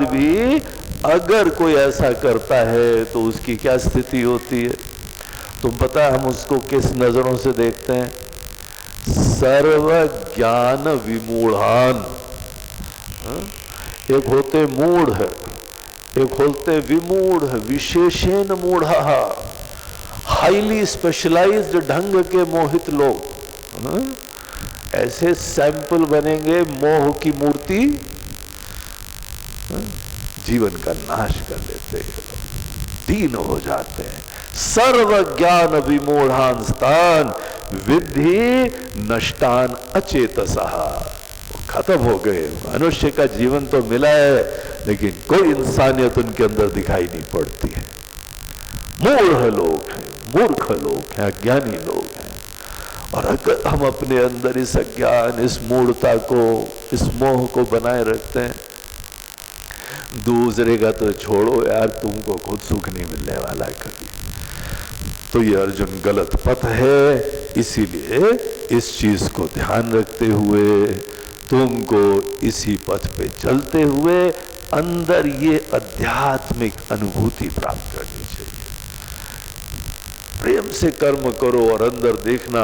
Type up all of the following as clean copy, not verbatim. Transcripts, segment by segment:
बाद भी अगर कोई ऐसा करता है तो उसकी क्या स्थिति होती है? तुम पता है हम उसको किस नजरों से देखते हैं? सर्व ज्ञान विमूढ़ान। एक होते मूढ़, एक होते विमूढ़, विशेषण मूढ़ा, हाईली स्पेशलाइज्ड ढंग के मोहित लोग। ऐसे सैंपल बनेंगे मोह की मूर्ति, जीवन का नाश कर देते हैं लोग, दीन हो जाते हैं। सर्व ज्ञान विमूढ़ान स्थान विद्धि नष्टान अचेतसः। खत्म हो गए। मनुष्य का जीवन तो मिला है लेकिन कोई इंसानियत उनके अंदर दिखाई नहीं पड़ती है। मूढ़ लोग हैं, मूर्ख लोग हैं, अज्ञानी लोग हैं। और अगर हम अपने अंदर इस अज्ञान, इस मूढ़ता को, इस मोह को बनाए रखते हैं, दूसरे का तो छोड़ो यार, तुमको खुद सुख नहीं मिलने वाला कभी। तो ये अर्जुन गलत पथ है। इसीलिए इस चीज को ध्यान रखते हुए तुमको इसी पथ पे चलते हुए अंदर ये आध्यात्मिक अनुभूति प्राप्त करनी चाहिए। प्रेम से कर्म करो और अंदर देखना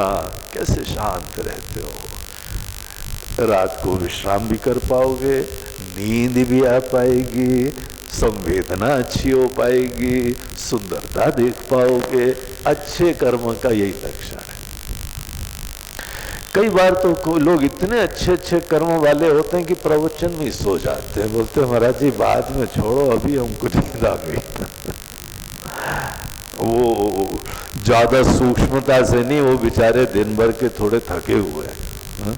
कैसे शांत रहते हो। रात को विश्राम भी कर पाओगे, नींद भी आ पाएगी, संवेदना अच्छी हो पाएगी, सुंदरता देख पाओगे। अच्छे कर्म का यही लक्षण है। कई बार तो लोग इतने अच्छे अच्छे कर्म वाले होते हैं कि प्रवचन में सो जाते हैं। बोलते हैं महाराज जी बाद में छोड़ो, अभी हमको नींद आ गई। वो ज्यादा सूक्ष्मता से नहीं, वो बेचारे दिन भर के थोड़े थके हुए हैं।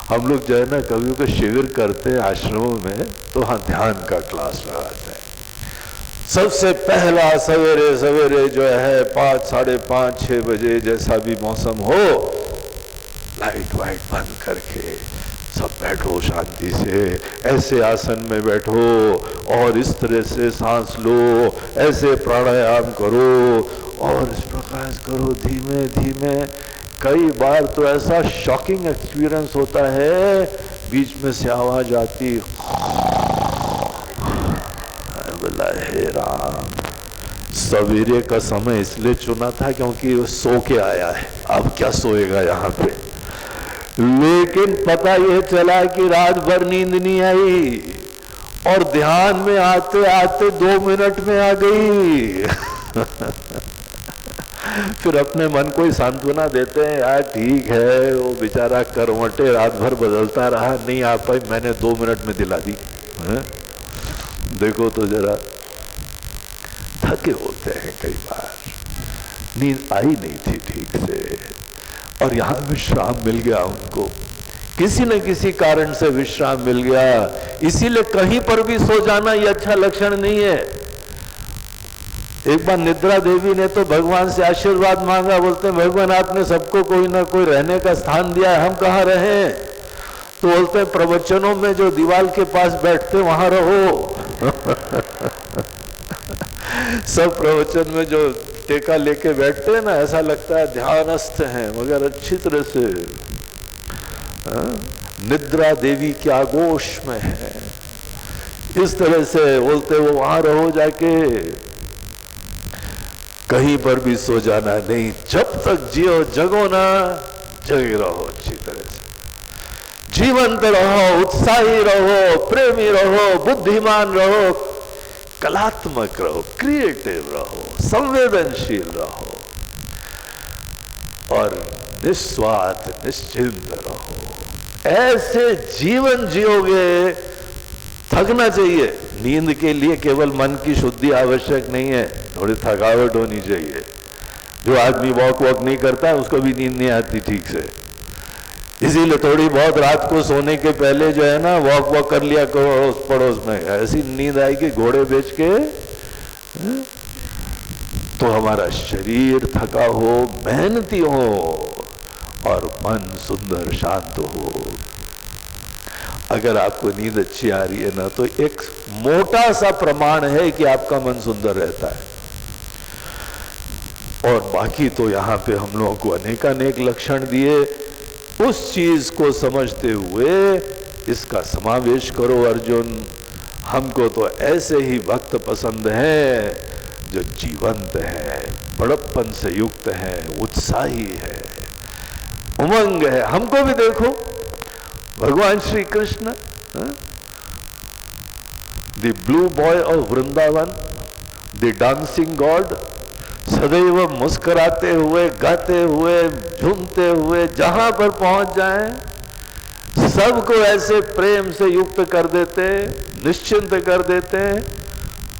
हम लोग जो है ना कभी कोई शिविर करते हैं आश्रमों में, तो हाँ ध्यान का क्लास लगाते हैं। सबसे पहला सवेरे सवेरे जो है 5, साढ़े 5, 6 बजे जैसा भी मौसम हो, लाइट वाइट बंद करके सब बैठो शांति से, ऐसे आसन में बैठो और इस तरह से सांस लो, ऐसे प्राणायाम करो और इस प्रकार करो धीमे धीमे। कई बार तो ऐसा शॉकिंग एक्सपीरियंस होता है, बीच में से आवाज आती, बोला हे राम, सवेरे का समय इसलिए चुना था क्योंकि वो सो के आया है, अब क्या सोएगा यहाँ पे। लेकिन पता यह चला कि रात भर नींद नहीं आई और ध्यान में आते आते 2 मिनट में आ गई। फिर अपने मन को ही सांत्वना देते हैं, यार ठीक है, वो बेचारा करवटे रात भर बदलता रहा, नहीं आ पाई, मैंने 2 मिनट में दिला दी। देखो तो जरा, थके होते हैं कई बार, नींद आई नहीं थी ठीक से, और यहां विश्राम मिल गया उनको, किसी न किसी कारण से विश्राम मिल गया। इसीलिए कहीं पर भी सो जाना ये अच्छा लक्षण नहीं है। एक बार निद्रा देवी ने तो भगवान से आशीर्वाद मांगा, बोलते हैं भगवान आपने सबको कोई ना कोई रहने का स्थान दिया है, हम कहाँ रहे? तो बोलते हैं प्रवचनों में जो दीवार के पास बैठते वहां रहो। सब प्रवचन में जो टेका लेके बैठते हैं ना, ऐसा लगता है ध्यानस्थ हैं, मगर अच्छी तरह से निद्रा देवी के आगोश में है। इस तरह से बोलते वो वहां रहो जाके, कहीं पर भी सो जाना नहीं। जब तक जियो जगो ना, जगे रहो अच्छी तरह से, जीवंत रहो, उत्साही रहो, प्रेमी रहो, बुद्धिमान रहो, कलात्मक रहो, क्रिएटिव रहो, संवेदनशील रहो और निस्वार्थ निश्चिंत रहो। ऐसे जीवन जियोगे, थकना चाहिए। नींद के लिए केवल मन की शुद्धि आवश्यक नहीं है, थोड़ी थकावट होनी चाहिए। जो आदमी वॉक नहीं करता उसको भी नींद नहीं आती ठीक से, इसीलिए थोड़ी बहुत रात को सोने के पहले जो है ना वॉक कर लिया करो पड़ोस में, ऐसी नींद आएगी घोड़े बेच के। तो हमारा शरीर थका हो, मेहनती हो और मन सुंदर शांत हो। अगर आपको नींद अच्छी आ रही है ना, तो एक मोटा सा प्रमाण है कि आपका मन सुंदर रहता है। और बाकी तो यहाँ पे हम लोगों को अनेकानेक लक्षण दिए। उस चीज को समझते हुए इसका समावेश करो अर्जुन। हमको तो ऐसे ही भक्त पसंद हैं जो जीवंत है, बड़प्पन से युक्त है, उत्साही है, उमंग है। हमको भी देखो भगवान Shri Krishna, the blue boy of Vrindavan, the dancing God, सदैव मुस्कुराते हुए, गाते हुए, झूमते हुए जहां पर पहुंच जाएं सबको ऐसे प्रेम से युक्त कर देते, निश्चिंत कर देते।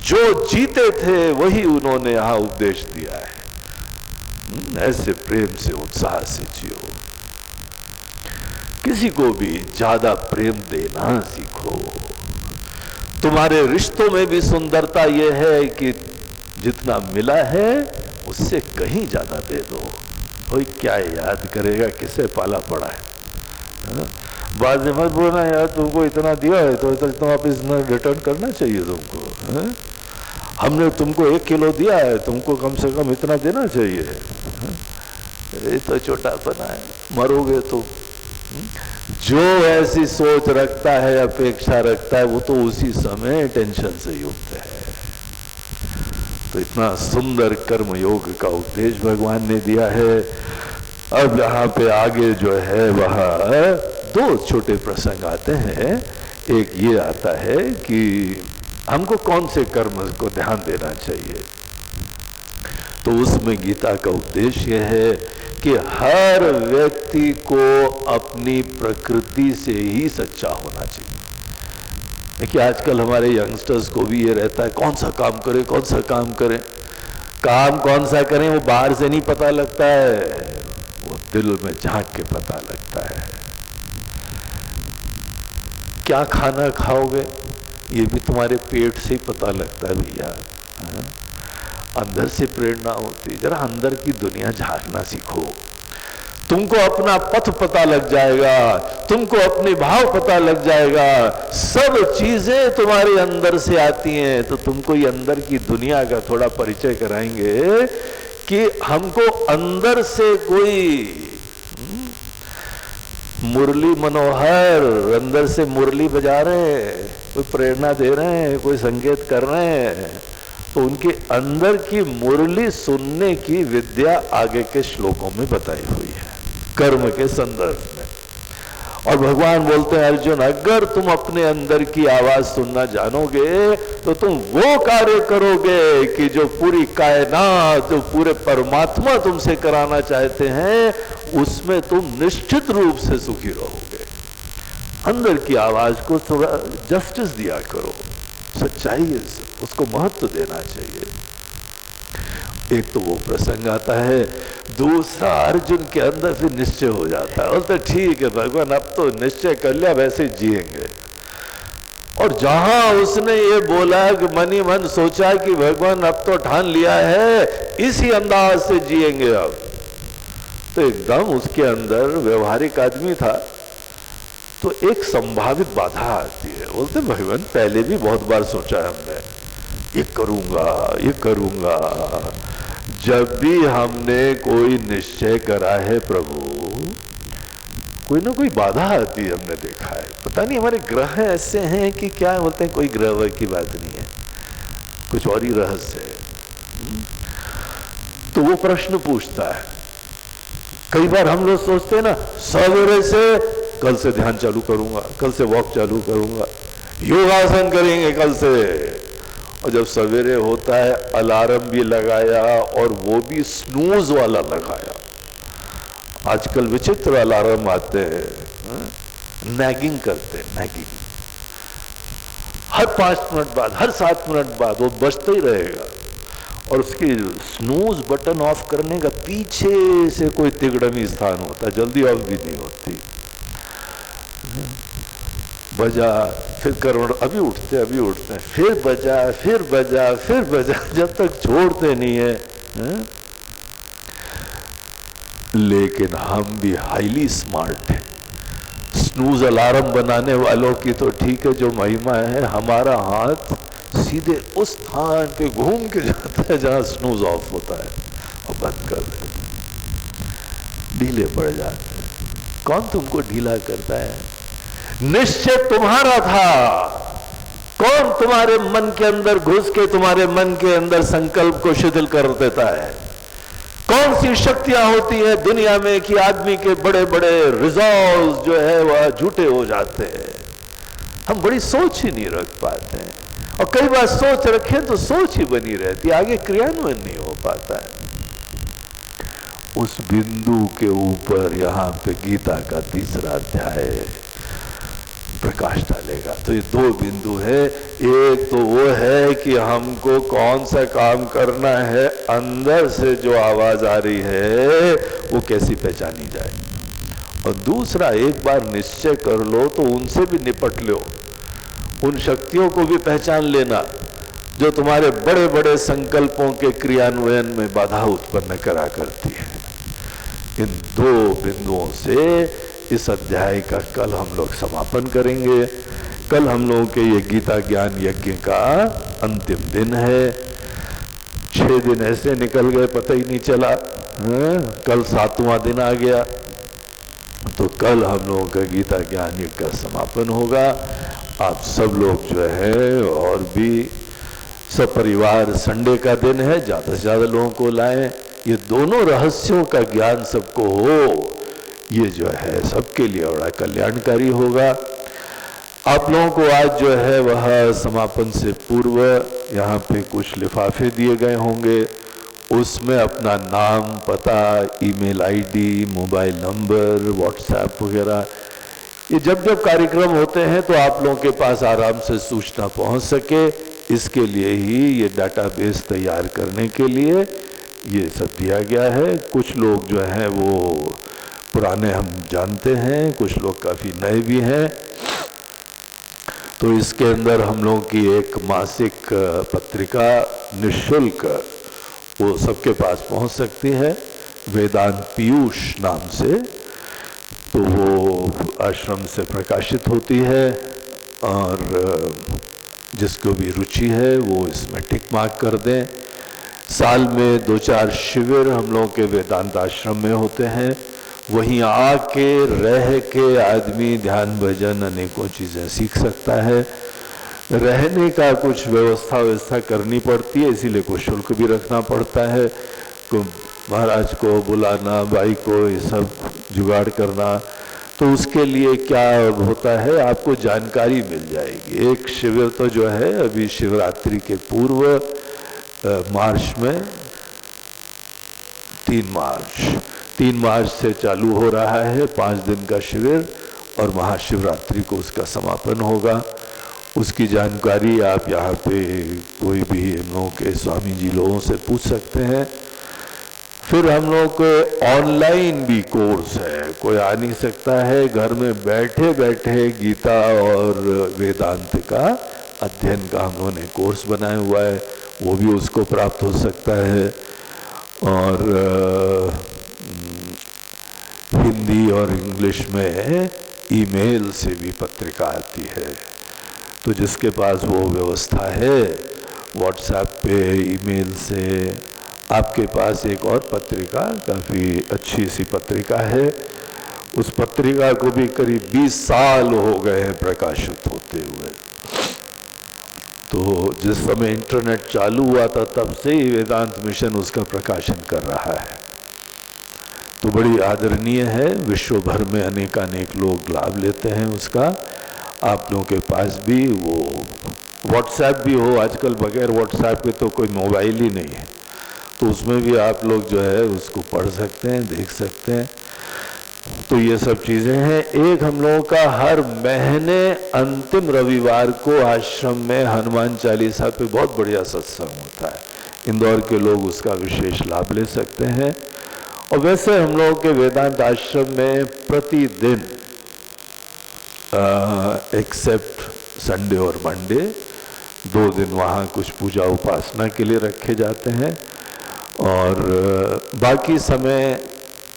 जो जीते थे वही उन्होंने यहां उपदेश दिया है। ऐसे प्रेम से, उत्साह से जियो। किसी को भी ज्यादा प्रेम देना सीखो। तुम्हारे रिश्तों में भी सुंदरता यह है कि जितना मिला है उससे कहीं ज्यादा दे दो। कोई क्या याद करेगा किसे पाला पड़ा है। बाद में मत बोलना यार तुमको इतना दिया है तो इतना वापिस रिटर्न करना चाहिए तुमको। हमने तुमको 1 किलो दिया है, तुमको कम से कम इतना देना चाहिए। ये तो छोटापना है, मरोगे तो। जो ऐसी सोच रखता है, अपेक्षा रखता है, वो तो उसी समय टेंशन से युक्त है। तो इतना सुंदर कर्म योग का उपदेश भगवान ने दिया है। अब यहाँ पे आगे जो है वह 2 छोटे प्रसंग आते हैं। एक ये आता है कि हमको कौन से कर्म को ध्यान देना चाहिए। तो उसमें गीता का उपदेश यह है कि हर व्यक्ति को अपनी प्रकृति से ही सच्चा होना चाहिए। देखिए आजकल हमारे यंगस्टर्स को भी ये रहता है कौन सा काम करें, कौन सा काम करें। काम कौन सा करें वो बाहर से नहीं पता लगता है, वो दिल में झांक के पता लगता है। क्या खाना खाओगे ये भी तुम्हारे पेट से ही पता लगता है भैया। अंदर से प्रेरणा होती है। जरा अंदर की दुनिया झांकना सीखो। तुमको अपना पथ पता लग जाएगा, तुमको अपने भाव पता लग जाएगा। सब चीजें तुम्हारे अंदर से आती हैं। तो तुमको ये अंदर की दुनिया का थोड़ा परिचय कराएंगे कि हमको अंदर से कोई मुरली मनोहर अंदर से मुरली बजा रहे हैं, कोई प्रेरणा दे रहे हैं, कोई संकेत कर रहे हैं। तो उनके अंदर की मुरली सुनने की विद्या आगे के श्लोकों में बताई हुई है कर्म के संदर्भ में। और भगवान बोलते हैं अर्जुन अगर तुम अपने अंदर की आवाज सुनना जानोगे तो तुम वो कार्य करोगे कि जो पूरी कायनात, जो पूरे परमात्मा तुमसे कराना चाहते हैं उसमें तुम निश्चित रूप से सुखी रहोगे। अंदर की आवाज को थोड़ा जस्टिस दिया करो, सच्चाई उसको महत्व देना चाहिए। एक तो वो प्रसंग आता है। दूसरा अर्जुन के अंदर फिर निश्चय हो जाता है। बोलते ठीक है भगवान अब तो निश्चय कर लिया, वैसे जिएंगे। और जहां उसने ये बोला कि मन ही मन सोचा कि भगवान अब तो ठान लिया है, इसी अंदाज से जिएंगे अब, तो एकदम उसके अंदर व्यवहारिक आदमी था तो एक संभावित बाधा आती है। बोलते भगवान पहले भी बहुत बार सोचा है हमने, ये करूंगा ये करूंगा। जब भी हमने कोई निश्चय करा है प्रभु, कोई ना कोई बाधा आती है, हमने देखा है। पता नहीं हमारे ग्रह ऐसे हैं कि क्या, बोलते हैं कोई ग्रह की बात नहीं है, कुछ और ही रहस्य है। तो वो प्रश्न पूछता है। कई बार हम लोग सोचते हैं ना सवेरे से कल से ध्यान चालू करूंगा, कल से वॉक चालू करूंगा, योगासन करेंगे कल से। और जब सवेरे होता है अलार्म भी लगाया और वो भी स्नूज वाला लगाया। आजकल विचित्र अलार्म आते हैं, नैगिंग करते हैं, नैगिंग। हर 5 मिनट बाद, हर 7 मिनट बाद वो बजता ही रहेगा। और उसकी स्नूज बटन ऑफ करने का पीछे से कोई तिगड़मी स्थान होता है, जल्दी ऑफ भी नहीं होती। बजा फिर करोड़, अभी उठते हैं, फिर बजा फिर बजा फिर बजा, जब तक छोड़ते नहीं है। लेकिन हम भी हाईली स्मार्ट हैं। स्नूज अलार्म बनाने वालों की तो ठीक है जो महिमा है, हमारा हाथ सीधे उस स्थान पे घूम के जाता है जहां स्नूज ऑफ होता है और बंद कर देते, ढीले पड़ जाते हैं। कौन तुमको ढीला करता है? निश्चय तुम्हारा था कौन तुम्हारे मन के अंदर घुस के तुम्हारे मन के अंदर संकल्प को शिथिल कर देता है? कौन सी शक्तियां होती है दुनिया में कि आदमी के बड़े बड़े रिजॉल्व जो है वह झूठे हो जाते हैं? हम बड़ी सोच ही नहीं रख पाते हैं, और कई बार सोच रखें तो सोच ही बनी रहती है, आगे क्रियान्वयन नहीं हो पाता है। उस बिंदु के ऊपर यहाँ पे गीता का तीसरा अध्याय प्रकाश डालेगा। तो ये दो बिंदु है। एक तो वो है कि हमको कौन सा काम करना है, अंदर से जो आवाज आ रही है वो कैसी पहचानी जाए, और दूसरा एक बार निश्चय कर लो तो उनसे भी निपट लो, उन शक्तियों को भी पहचान लेना जो तुम्हारे बड़े बड़े संकल्पों के क्रियान्वयन में बाधा उत्पन्न करा करती है। इन दो बिंदुओं से इस अध्याय का कल हम लोग समापन करेंगे। कल हम लोगों के ये गीता ज्ञान यज्ञ का अंतिम दिन है। 6 दिन ऐसे निकल गए पता ही नहीं चला, कल 7वां दिन आ गया। तो कल हम लोगों का गीता ज्ञान यज्ञ का समापन होगा। आप सब लोग जो है और भी सब परिवार, संडे का दिन है, ज़्यादा से ज़्यादा लोगों को लाएं। ये दोनों रहस्यों का ज्ञान सबको हो, ये जो है सबके लिए बड़ा कल्याणकारी होगा। आप लोगों को आज जो है वह समापन से पूर्व यहाँ पे कुछ लिफाफे दिए गए होंगे, उसमें अपना नाम, पता, email ID, mobile number, WhatsApp वगैरह, ये जब जब कार्यक्रम होते हैं तो आप लोगों के पास आराम से सूचना पहुंच सके, इसके लिए ही ये डाटाबेस तैयार करने के लिए ये सब दिया गया है। कुछ लोग जो हैं वो पुराने हम जानते हैं, कुछ लोग काफ़ी नए भी हैं। तो इसके अंदर हम लोगों की एक मासिक पत्रिका निःशुल्क वो सबके पास पहुंच सकती है, वेदांत पीयूष नाम से। तो वो आश्रम से प्रकाशित होती है, और जिसको भी रुचि है वो इसमें टिक मार्क कर दें। साल में 2-4 शिविर हम लोगों के वेदांत आश्रम में होते हैं, वहीं आके रह के आदमी ध्यान भजन अनेकों चीज़ें सीख सकता है। रहने का कुछ व्यवस्था करनी पड़ती है, इसीलिए कुछ शुल्क भी रखना पड़ता है। महाराज को बुलाना, भाई को ये सब जुगाड़ करना, तो उसके लिए क्या होता है आपको जानकारी मिल जाएगी। एक शिविर तो जो है अभी शिवरात्रि के पूर्व मार्च में 3 मार्च से चालू हो रहा है, 5 दिन का शिविर, और महाशिवरात्रि को उसका समापन होगा। उसकी जानकारी आप यहाँ पे कोई भी हम लोगों के स्वामी जी लोगों से पूछ सकते हैं। फिर हम लोग के ऑनलाइन भी कोर्स है, कोई आ नहीं सकता है, घर में बैठे बैठे गीता और वेदांत का अध्ययन का हम लोगों ने कोर्स बनाया हुआ है, वो भी उसको प्राप्त हो सकता है। और हिंदी और इंग्लिश में ईमेल से भी पत्रिका आती है, तो जिसके पास वो व्यवस्था है व्हाट्सएप पे ईमेल से, आपके पास एक और पत्रिका, काफ़ी अच्छी सी पत्रिका है, उस पत्रिका को भी करीब 20 साल हो गए हैं प्रकाशित होते हुए। तो जिस समय इंटरनेट चालू हुआ था तब से ही वेदांत मिशन उसका प्रकाशन कर रहा है, तो बड़ी आदरणीय है। विश्व भर में अनेकानेक लोग लाभ लेते हैं उसका। आप लोगों के पास भी वो व्हाट्सएप भी हो, आजकल बगैर व्हाट्सएप के तो कोई मोबाइल ही नहीं है, तो उसमें भी आप लोग जो है उसको पढ़ सकते हैं, देख सकते हैं। तो ये सब चीज़ें हैं। एक हम लोगों का हर महीने अंतिम रविवार को आश्रम में हनुमान चालीसा पे बहुत बढ़िया सत्संग होता है, इंदौर के लोग उसका विशेष लाभ ले सकते हैं। और वैसे हम लोगों के वेदांत आश्रम में प्रतिदिन एक्सेप्ट संडे और मंडे 2 दिन वहाँ कुछ पूजा उपासना के लिए रखे जाते हैं, और बाकी समय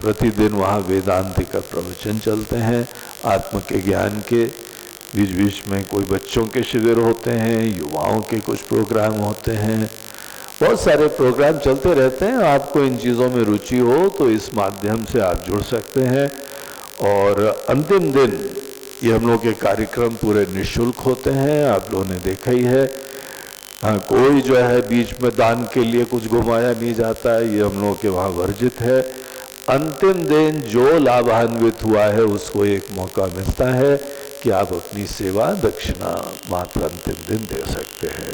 प्रतिदिन वहाँ वेदांत का प्रवचन चलते हैं, आत्म के ज्ञान के। बीच बीच में कोई बच्चों के शिविर होते हैं, युवाओं के कुछ प्रोग्राम होते हैं, बहुत सारे प्रोग्राम चलते रहते हैं। आपको इन चीज़ों में रुचि हो तो इस माध्यम से आप जुड़ सकते हैं। और अंतिम दिन ये हम लोग के कार्यक्रम पूरे निःशुल्क होते हैं, आप लोगों ने देखा ही है। हाँ, कोई जो है बीच में दान के लिए कुछ घुमाया नहीं जाता है, ये हम लोग के वहाँ वर्जित है। अंतिम दिन जो लाभान्वित हुआ है उसको एक मौका मिलता है कि आप अपनी सेवा दक्षिणा मात्र अंतिम दिन दे सकते हैं।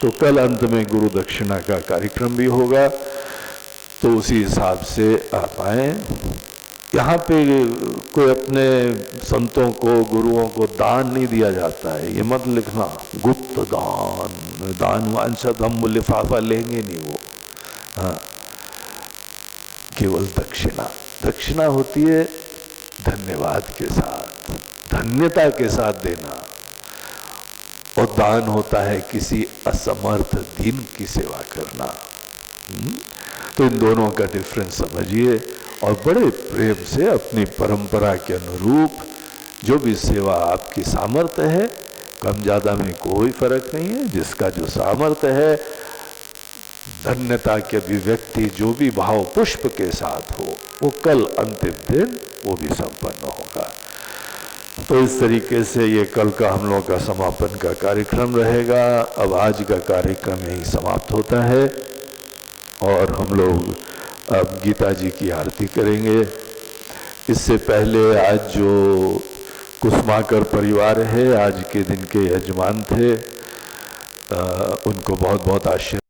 तो कल अंत में गुरु दक्षिणा का कार्यक्रम भी होगा, तो उसी हिसाब से आप आए। यहाँ पे कोई अपने संतों को गुरुओं को दान नहीं दिया जाता है, ये मत लिखना गुप्त दान, दानवान सब हम लिफाफा लेंगे नहीं वो। हाँ, केवल दक्षिणा। दक्षिणा होती है धन्यवाद के साथ, धन्यता के साथ देना, और दान होता है किसी असमर्थ दीन की सेवा करना। तो इन दोनों का डिफरेंस समझिए और बड़े प्रेम से अपनी परंपरा के अनुरूप जो भी सेवा आपकी सामर्थ्य है, कम ज़्यादा में कोई फर्क नहीं है, जिसका जो सामर्थ्य है, धन्यता की अभिव्यक्ति जो भी भाव पुष्प के साथ हो, वो कल अंतिम दिन वो भी संपन्न होगा। तो इस तरीके से ये कल का हम लोग का समापन का कार्यक्रम रहेगा। अब आज का कार्यक्रम यही समाप्त होता है और हम लोग अब गीता जी की आरती करेंगे। इससे पहले आज जो कुसुमाकर परिवार है, आज के दिन के यजमान थे, उनको बहुत बहुत आशीर्वाद